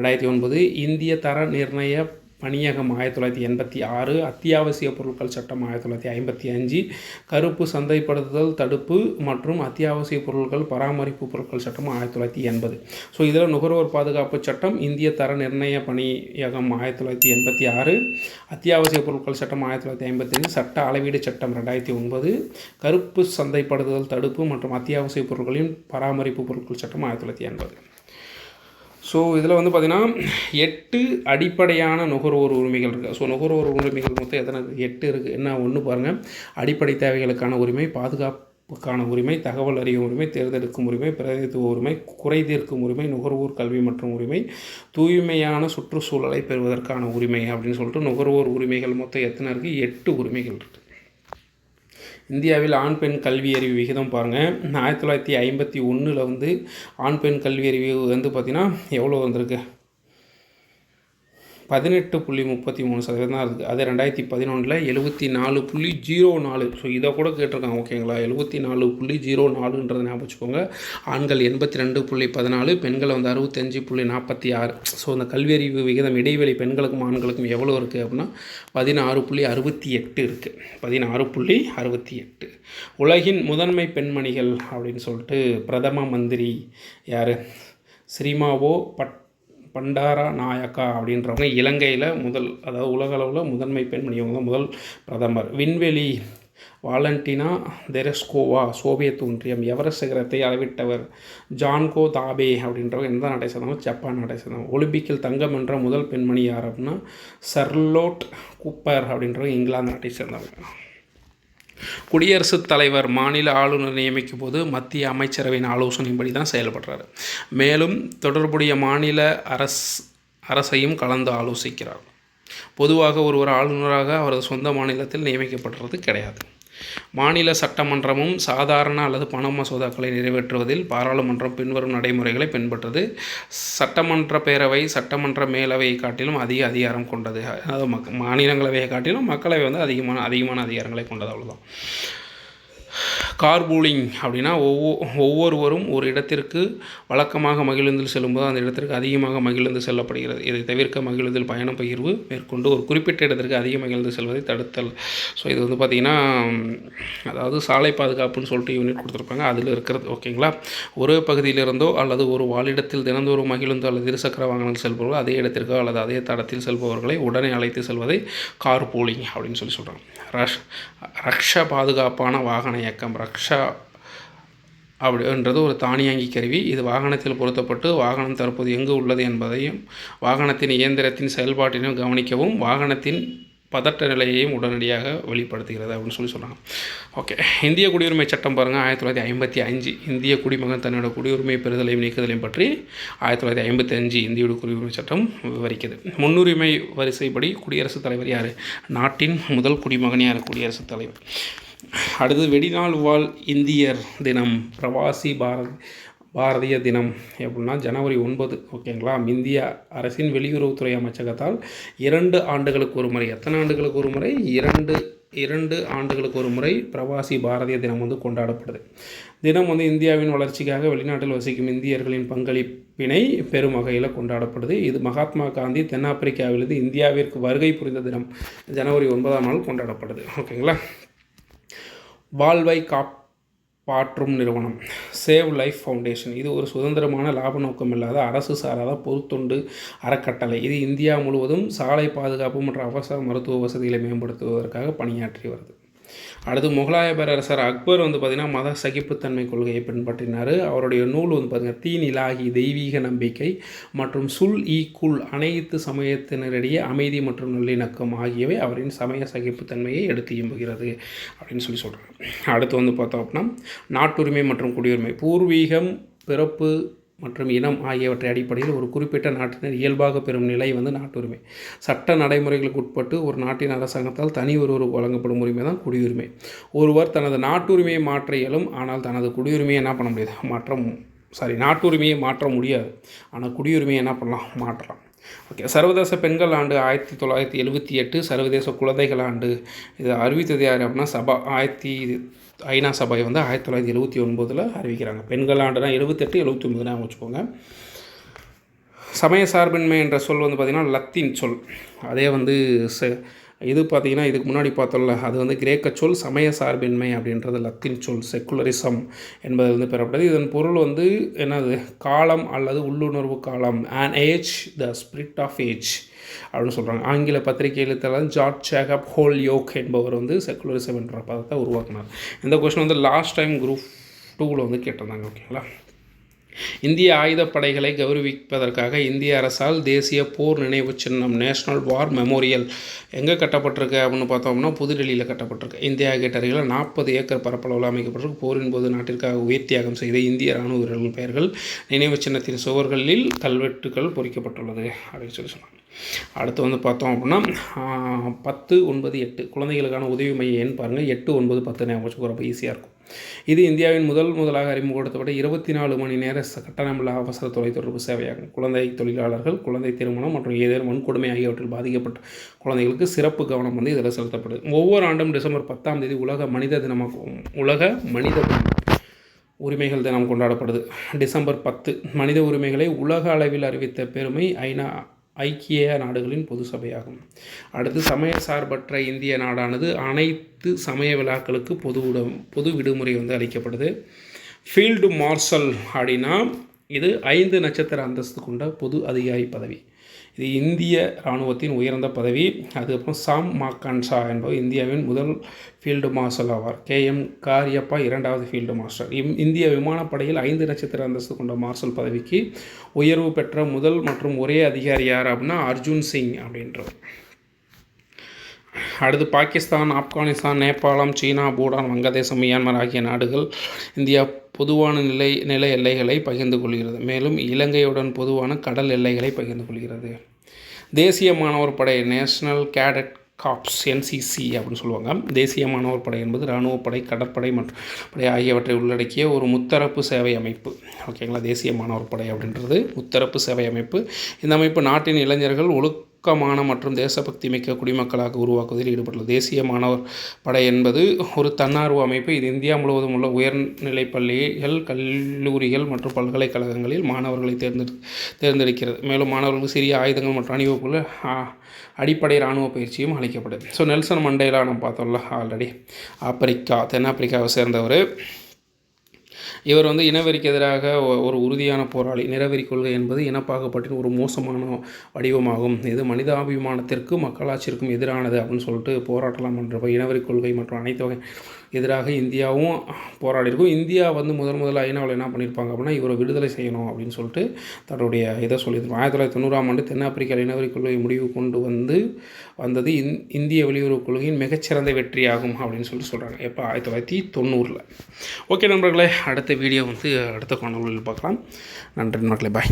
A: 2009. இந்திய தர நிர்ணய பணியகம் 1986. அத்தியாவசிய பொருட்கள் சட்டம் 1955. கருப்பு சந்தைப்படுத்துதல் தடுப்பு மற்றும் அத்தியாவசிய பொருட்கள் பராமரிப்பு பொருட்கள் சட்டம் 1980. ஸோ இதில் நுகர்வோர் பாதுகாப்பு சட்டம், இந்திய தர நிர்ணய பணியகம் 1986, அத்தியாவசிய பொருட்கள் சட்டம் 1955, சட்ட அளவீடு சட்டம் 2009, கருப்பு சந்தைப்படுத்துதல் தடுப்பு மற்றும் அத்தியாவசிய பொருட்களின் பராமரிப்பு பொருட்கள் சட்டம் 1980. ஸோ இதில் வந்து பார்த்திங்கன்னா 8 அடிப்படையான நுகர்வோர் உரிமைகள் இருக்குது. ஸோ நுகர்வோர் உரிமைகள் மொத்தம் எத்தனை? 8 இருக்குது. என்ன? ஒன்று பாருங்கள், அடிப்படை தேவைகளுக்கான உரிமை, பாதுகாப்புக்கான உரிமை, தகவல் அறியும் உரிமை, தேர்ந்தெடுக்கும் உரிமை, பிரதிநிதித்துவ உரிமை, குறை தீர்க்கும் உரிமை, நுகர்வோர் கல்வி மற்றும் உரிமை, தூய்மையான சுற்றுச்சூழலை பெறுவதற்கான உரிமை அப்படின்னு சொல்லிட்டு நுகர்வோர் உரிமைகள் மொத்தம் எத்தனை இருக்குது? 8 உரிமைகள் இருக்குது. இந்தியாவில் ஆண் பெண் கல்வி அறிவு விகிதம் பாருங்கள். 1951 வந்து ஆண் பெண் கல்வி அறிவு வந்து பார்த்திங்கன்னா எவ்வளோ வந்திருக்கு? 18.33% தான் இருக்குது. அது 2011 74.04. ஸோ இதை கூட கேட்டிருக்காங்க. ஓகேங்களா? 74.04ன்றதை ஞாபகம் வச்சுக்கோங்க. ஆண்கள் 82.14, பெண்கள் வந்து 65.46. ஸோ இந்த கல்வியறிவு விகிதம் இடைவெளி பெண்களுக்கும் ஆண்களுக்கும் எவ்வளோ இருக்குது அப்படின்னா 16.68 இருக்குது. 16.68. உலகின் முதன்மை பெண்மணிகள் அப்படின்னு சொல்லிட்டு பிரதம மந்திரி யார்? ஸ்ரீமாவோ பண்டாரா நாயக்கா அப்படின்றவங்க இலங்கையில் அதாவது உலக அளவில் முதன்மை பெண்மணி, அவங்க தான் முதல் பிரதமர். விண்வெளி வாலண்டினா தெரெஸ்கோவா, சோவியத் ஒன்றியம். எவரெஸ்ட் சிகரத்தை அளவிட்டவர் ஜான்கோ தாபே அப்படின்றவங்க எந்த நாட்டை சேர்ந்தவங்க? ஜப்பான் நாட்டை சேர்ந்தவங்க. ஒலிம்பிக்கில் தங்கம் என்ற முதல் பெண்மணி யார் அப்படின்னா சர்லோட் கூப்பர் அப்படின்றவங்க இங்கிலாந்து நாட்டை சேர்ந்தவங்க. குடியரசுத் தலைவர் மாநில ஆளுநர் நியமிக்கும் போது மத்திய அமைச்சரவையின் ஆலோசனைப்படி தான் செயல்படுறாரு. மேலும் தொடர்புடைய மாநில அரசையும் கலந்து ஆலோசிக்கிறார். பொதுவாக ஒருவர் ஆளுநராக அவரது சொந்த மாநிலத்தில் நியமிக்கப்படுறது கிடையாது. மாநில சட்டமன்றமும் சாதாரண அல்லது பண மசோதாக்களை நிறைவேற்றுவதில் பாராளுமன்றம் பின்வரும் நடைமுறைகளை பின்பற்றது. சட்டமன்ற பேரவை சட்டமன்ற மேலவையை காட்டிலும் அதிக அதிகாரம் கொண்டது. அதாவது மாநிலங்களவையை காட்டிலும் மக்களவை வந்து அதிகமான அதிகாரங்களை கொண்டது. அவ்வளோதான். கார்பூலிங் அப்படின்னா ஒவ்வொருவரும் ஒரு இடத்திற்கு வழக்கமாக மகிழுந்தில் செல்லும்போது அந்த இடத்திற்கு அதிகமாக மகிழுந்து செல்லப்படுகிறது. இதை தவிர்க்க மகிழுந்தில் பயணம் பகிர்வு மேற்கொண்டு ஒரு குறிப்பிட்ட இடத்திற்கு அதிக மகிழ்ந்து செல்வதை தடுத்தல். ஸோ இது வந்து பார்த்திங்கன்னா அதாவது சாலை பாதுகாப்புன்னு சொல்லிட்டு யூனிட் கொடுத்துருப்பாங்க, அதில் இருக்கிறது. ஓகேங்களா. ஒரே பகுதியிலிருந்தோ அல்லது ஒரு வாழிடத்தில் தினந்தோறும் மகிழுந்து அல்லது இருசக்கர வாகனங்கள் செல்பவர்கள் அதே இடத்திற்கோ அல்லது அதே தடத்தில் செல்பவர்களை உடனே அழைத்து செல்வதை கார்பூலிங் அப்படின்னு சொல்கிறாங்க. ரக்ஷா பாதுகாப்பான வாகன இயக்கம். ரக்ஷா அப்படின்றது ஒரு தானியங்கி கருவி. இது வாகனத்தில் பொருத்தப்பட்டு வாகனம் தற்போது எங்கு உள்ளது என்பதையும் வாகனத்தின் இயந்திரத்தின் செயல்பாட்டினையும் கவனிக்கவும் வாகனத்தின் பதட்ட நிலையையும் உடனடியாக வெளிப்படுத்துகிறது அப்படின்னு சொல்கிறாங்க. ஓகே. இந்திய குடியுரிமை சட்டம் பாருங்கள், 1955 இந்திய குடிமகன் தன்னோட குடியுரிமை பெறுதலையும் நீக்குதலையும் பற்றி 1955 இந்திய குடியுரிமை சட்டம் விவரிக்குது. முன்னுரிமை வரிசைப்படி குடியரசுத் தலைவர் யார்? நாட்டின் முதல் குடிமகன் யார்? குடியரசுத் தலைவர். அடுத்து வெடிநாள் வாழ் இந்தியர் தினம், பிரவாசி பாரதிய தினம் எப்படின்னா ஜனவரி 9. ஓகேங்களா. இந்திய அரசின் வெளியுறவுத்துறை அமைச்சகத்தால் 2 ஆண்டுகளுக்கு ஒரு முறை, எத்தனை ஆண்டுகளுக்கு ஒரு முறை? 2 ஆண்டுகளுக்கு ஒரு முறை பிரவாசி பாரதிய தினம் வந்து கொண்டாடப்படுது. தினம் வந்து இந்தியாவின் வளர்ச்சிக்காக வெளிநாட்டில் வசிக்கும் இந்தியர்களின் பங்களிப்பினை பெரும் வகையில் கொண்டாடப்படுது. இது மகாத்மா காந்தி தென்னாப்பிரிக்காவிலிருந்து இந்தியாவிற்கு வருகை புரிந்த தினம் ஜனவரி 9 கொண்டாடப்படுது. ஓகேங்களா. வாழ்வை காப்பாற்றும் நிறுவனம் சேவ் லைஃப் ஃபவுண்டேஷன். இது ஒரு சுதந்திரமான லாப நோக்கம் இல்லாத அரசு சாராத பொதுத்தொண்டு அறக்கட்டளை. இது இந்தியா முழுவதும் சாலை பாதுகாப்பு மற்றும் அவசர மருத்துவ வசதிகளை மேம்படுத்துவதற்காக பணியாற்றி வருது. அடுத்து முகலாய பேரரசர் அக்பர் வந்து பார்த்திங்கன்னா மத சகிப்புத்தன்மை கொள்கையை பின்பற்றினார். அவருடைய நூல் வந்து பார்த்திங்கன்னா தீன் இலாஹி தெய்வீக நம்பிக்கை மற்றும் குல் அனைத்து சமயத்தினரிடையே அமைதி மற்றும் நல்லிணக்கம் ஆகியவை அவரின் சமய சகிப்புத்தன்மையை எடுத்து இயம்புகிறது அப்படின்னு சொல்கிறாங்க. அடுத்து வந்து பார்த்தோம் அப்படின்னா நாட்டுரிமை மற்றும் குடியுரிமை. பூர்வீகம், பிறப்பு மற்றும் இனம் ஆகியவற்றை அடிப்படையில் ஒரு குறிப்பிட்ட நாட்டினர் இயல்பாக பெறும் நிலை வந்து நாட்டுரிமை. சட்ட நடைமுறைகளுக்கு உட்பட்டு ஒரு நாட்டின் அரசாங்கத்தால் தனி ஒருவருக்கு வழங்கப்படும் உரிமை தான் குடியுரிமை. ஒருவர் தனது நாட்டுரிமையை மாற்ற இயலும், ஆனால் தனது குடியுரிமையை என்ன பண்ண முடியாது? நாட்டுரிமையை மாற்ற முடியாது, ஆனால் குடியுரிமையை என்ன பண்ணலாம்? மாற்றலாம். ஓகே. சர்வதேச பெண்கள் ஆண்டு 1978, சர்வதேச குழந்தைகள் ஆண்டு இது அறிவித்தது யார் அப்படின்னா ஐநா சபை வந்து 1979 அறிவிக்கிறாங்க. பெண்கள் ஆண்டுனா 78, 79 வச்சுக்கோங்க. சமய சார்பின்மை என்ற சொல் வந்து பார்த்திங்கன்னா லத்தீன் சொல். அதே வந்து இது பார்த்திங்கன்னா இதுக்கு முன்னாடி பார்த்தோம்ல, அது வந்து கிரேக்க சொல். சமய சார்பின்மை அப்படின்றது லத்தீன் சொல். செக்குலரிசம் என்பது வந்து பெறப்பட்டது. இதன் பொருள் வந்து என்னது? காலம் அல்லது உள்ளுணர்வு காலம். an age, the spirit of age அப்படின்னு சொல்கிறாங்க. ஆங்கில பத்திரிகை எழுத்தாளர் ஜார்ஜ் ஜேக்கப் ஹோல்யோக் என்பவர் வந்து செக்குலரிசம் என்ற பதத்தை உருவாக்கினார். இந்த கொஸ்டின் வந்து லாஸ்ட் டைம் குரூப் 2 வந்து கேட்டிருந்தாங்க. ஓகேங்களா. இந்திய ஆயுதப்படைகளை கௌரவிப்பதற்காக இந்திய அரசால் தேசிய போர் நினைவு சின்னம் நேஷனல் வார் மெமோரியல் எங்கே கட்டப்பட்டிருக்கு அப்படின்னு பார்த்தோம்னா புதுடெல்லியில் கட்டப்பட்டிருக்கு. இந்தியா கேட் அருகில் 40 ஏக்கர் பரப்பளவில் அமைக்கப்பட்டிருக்கு. போரின் போது நாட்டிற்காக உயிர் தியாகம் செய்த இந்திய இராணுவ வீரர்கள் பெயர்கள் நினைவு சின்னத்தின் சுவர்களில் கல்வெட்டுகள் பொறிக்கப்பட்டுள்ளது அப்படின்னு சொன்னாங்க. அடுத்து வந்து பார்த்தோம் அப்படின்னா 10, 9, 8 குழந்தைகளுக்கான உதவி மைய எண் பாருங்கள். 8, 9, 10 ஞாபகம் ரொம்ப ஈஸியாக இருக்கும். இது இந்தியாவின் முதலாக அறிமுகப்படுத்தப்பட்ட 24 மணி நேர கட்டணமில்லா அவசர தொலைத்தொடர்பு சேவையாகும். குழந்தை தொழிலாளர்கள், குழந்தை திருமணம் மற்றும் ஏதேனும் வன்கொடுமை ஆகியவற்றில் பாதிக்கப்பட்ட குழந்தைகளுக்கு சிறப்பு கவனம் வந்து இதில் செலுத்தப்படுது. ஒவ்வொரு ஆண்டும் டிசம்பர் 10 உலக மனித உரிமைகள் தினம் கொண்டாடப்படுது. டிசம்பர் 10 மனித உரிமைகளை உலக அளவில் அறிவித்த பெருமை ஐக்கிய நாடுகளின் பொது சபையாகும். அடுத்து சமய சார்பற்ற இந்திய நாடானது அனைத்து சமய விழாக்களுக்கு பொது விடுமுறை வந்து அளிக்கப்படுது. ஃபீல்டு மார்ஷல் அப்படின்னா இது 5 நட்சத்திர அந்தஸ்து கொண்ட பொது அதிகாரி பதவி. இது இந்திய இராணுவத்தின் உயர்ந்த பதவி. அதுக்கப்புறம் சாம் மாக்கான்சா என்பவர் இந்தியாவின் முதல் ஃபீல்டு மார்ஷல் ஆவார். KM காரியப்பா 2வது ஃபீல்டு மார்ஷல். இந்திய விமானப்படையில் 5 நட்சத்திர அந்தஸ்து கொண்ட மார்ஷல் பதவிக்கு உயர்வு பெற்ற முதல் மற்றும் ஒரே அதிகாரி யார் அப்படின்னா அர்ஜுன் சிங் அப்படின்றவர். அடுத்து பாகிஸ்தான், ஆப்கானிஸ்தான், நேபாளம், சீனா, பூடான், வங்கதேசம், மியான்மர் ஆகிய நாடுகள் இந்தியா பொதுவான நில எல்லைகளை பகிர்ந்து கொள்கிறது. மேலும் இலங்கையுடன் பொதுவான கடல் எல்லைகளை பகிர்ந்து கொள்கிறது. தேசிய மாணவர் படை நேஷனல் கேடட் காப்ஸ் NCC அப்படின்னு சொல்லுவாங்க. தேசிய மாணவர் படை என்பது இராணுவப்படை, கடற்படை மற்றும் படை ஆகியவற்றை உள்ளடக்கிய ஒரு முத்தரப்பு சேவை அமைப்பு. ஓகேங்களா. தேசிய மாணவர் படை அப்படின்றது முத்தரப்பு சேவை அமைப்பு. இந்த அமைப்பு நாட்டின் இளைஞர்கள் ஊக்கமான மற்றும் தேசபக்தி மிக்க குடிமக்களாக உருவாக்குவதில் ஈடுபட்டுள்ளது. தேசிய மாணவர் படை என்பது ஒரு தன்னார்வ அமைப்பு. இது இந்தியா முழுவதும் உள்ள உயர்நிலைப் பள்ளிகள், கல்லூரிகள் மற்றும் பல்கலைக்கழகங்களில் மாணவர்களை தேர்ந்தெடுக்கிறது. மேலும் மாணவர்களுக்கு சிறிய ஆயுதங்கள் மற்றும் அணிவகுப்புகள், அடிப்படை இராணுவ பயிற்சியும் அளிக்கப்படுது. ஸோ நெல்சன் மண்டேலா நம்ம பார்த்தோம்ல ஆல்ரெடி, தென்னாப்பிரிக்காவை சேர்ந்தவர். இவர் வந்து இனவெறிக்கு எதிராக ஒரு உறுதியான போராளி. நிறவெறி கொள்கை என்பது இனப்பாகுபாட்டின் ஒரு மோசமான வடிவமாகும். இது மனிதாபிமானத்திற்கும் மக்களாட்சிற்கும் எதிரானது அப்படின்னு சொல்லிட்டு போராட்டலாம் பண்ணுறப்ப இனவெறி கொள்கை மற்றும் அனைத்து வகை எதிராக இந்தியாவும் போராடி இருக்கும். இந்தியா வந்து முதல்ல ஐநாவில் என்ன பண்ணியிருப்பாங்க அப்படின்னா, இவரை விடுதலை செய்யணும் அப்படின்னு சொல்லிட்டு தன்னுடைய இதை சொல்லியிருப்பாங்க. 1990ஆம் ஆண்டு தென்னாப்பிரிக்கா இனவெறி கொள்கை முடிவு கொண்டு வந்தது இந்திய வெளியுறவு கொள்கையின் மிகச்சிறந்த வெற்றியாகும் அப்படின்னு சொல்கிறாங்க. எப்போ? 1990. ஓகே நண்பர்களே, அடுத்த வீடியோ வந்து அடுத்த காணொளியில் பார்க்கலாம். நன்றி நண்பர்களே, பாய்.